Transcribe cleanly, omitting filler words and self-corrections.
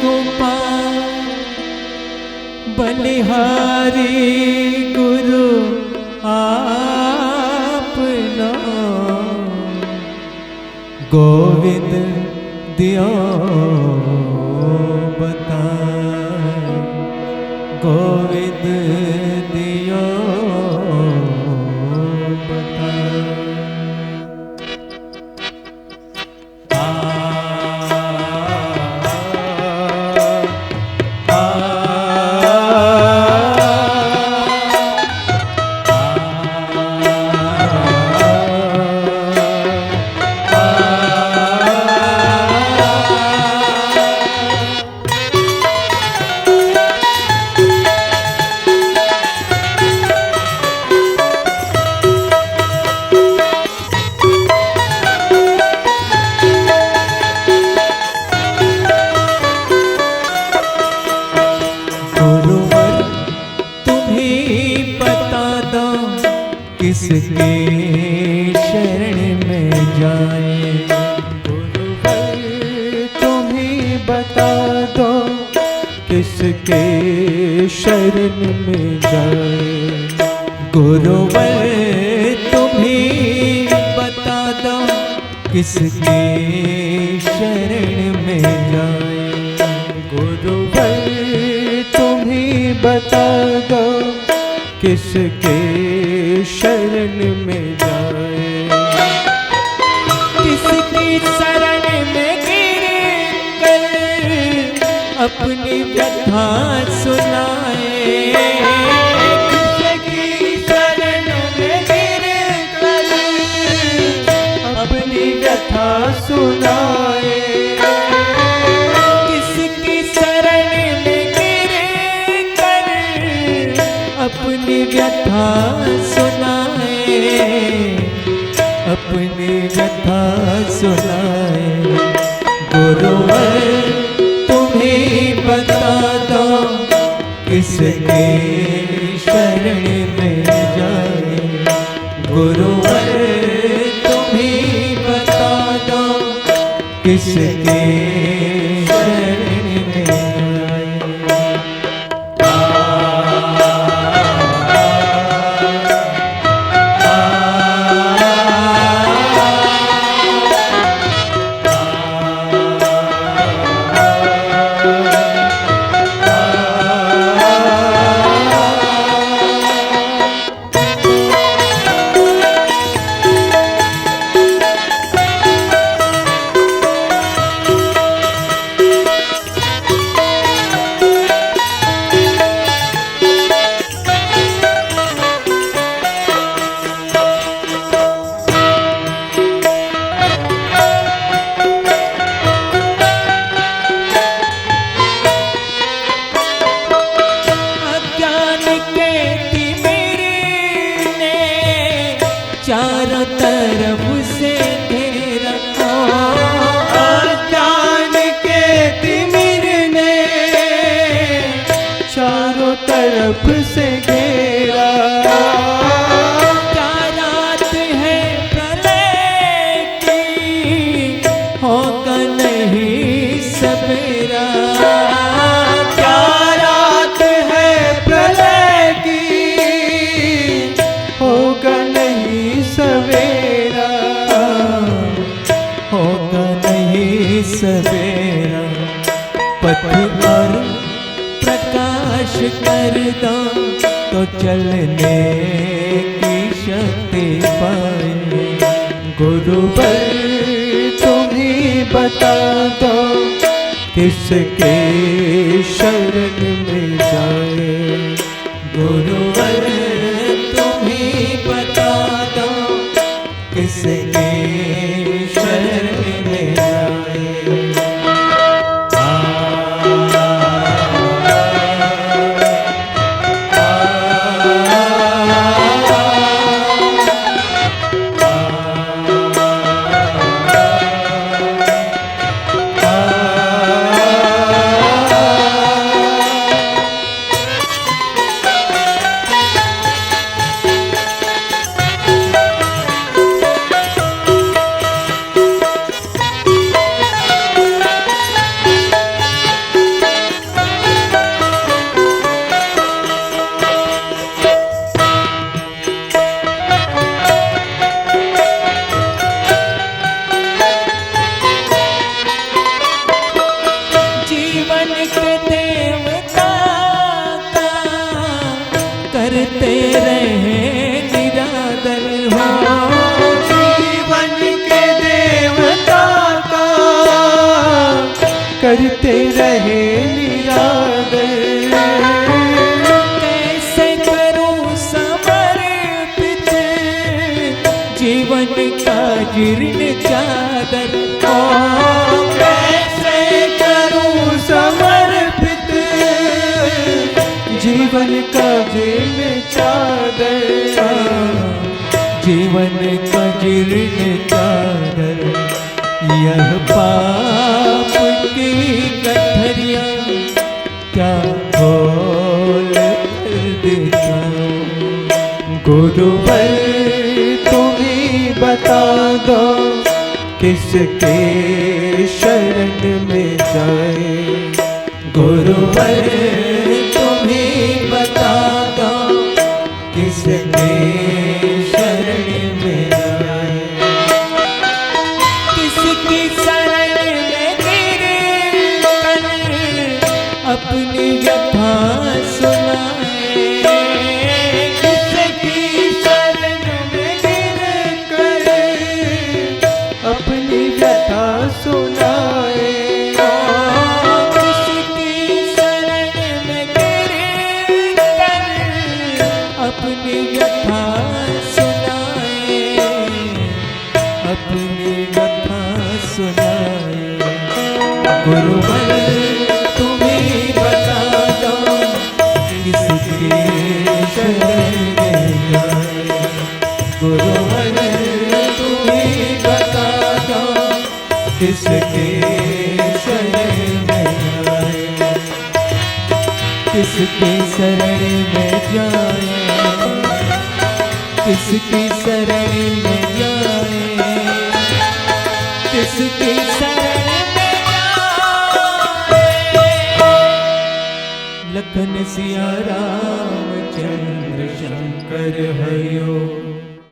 गोपाल बलिहारी गुरु आपना गोविंद दियो बताए गोविंद दियो बताए। किसके शरण में जाए गुरुवर तुम ही बता दो किसके शरण में जाए गुरुवर तुम ही बता दो किसके शरण में जाए गुरुवर तुम ही बता दो किसके शरण में जाए किसकी शरण में गिर कर अपनी व्यथा सुनाए किसकी शरण में गिर कर अपनी व्यथा सुनाए किसकी शरण में गिर कर अपनी व्यथा सुनाए अपनी व्यथा सुनाए गुरुवर तुम्हें बता दो किसके शरण में जाए गुरुवर तुम्हें बता दो किसके शरण में जाए। चारों तरफ से घेरा अज्ञान के तिमिर ने चारों तरफ से घेरा क्या रात है प्रलय की होगा नहीं सवेरा क्या रात है प्रलय की होगा नहीं सवेरा होगा नहीं सवेरा पथ और प्रकाश कर दो तो चलने की शक्ति पाए गुरुवर तुम ही बता दो किसके शरण में जाए गुरुवर तुम ही बता दो किसके शरण में जाए। करते रहे निरादर। कैसे करूं समर्पित जीवन का जीर्ण चादर। ओ कैसे करूं समर्पित जीवन का जीर्ण चादर। जीवन का जीर्ण चादर यह पाप की गठरिया क्या खोल कर दिखाऊं। गुरुवर तुम्हीं बता दो किसके शरण में जाए। गुरुवर तुम्हीं बता दो किसके शरण में जाए। किसकी शरण में गिर कर अपनी व्यथा सुनाए। किसकी शरण में गिर कर अपनी व्यथा सुनाए। किसकी शरण में गिर कर अपनी व्यथा सुनाए। अपनी व्यथा सुनाए। गुरुवर तुम्हीं बता दो किसके शरण में जाए। गुरुवर तुम्हीं बता दो किसके शरण में जाए। किसके शरण में जाए। किसकी शरण में जाए। किसकी शरण में जाए। लखन सिया राम चंद्र शंकर हरिओम।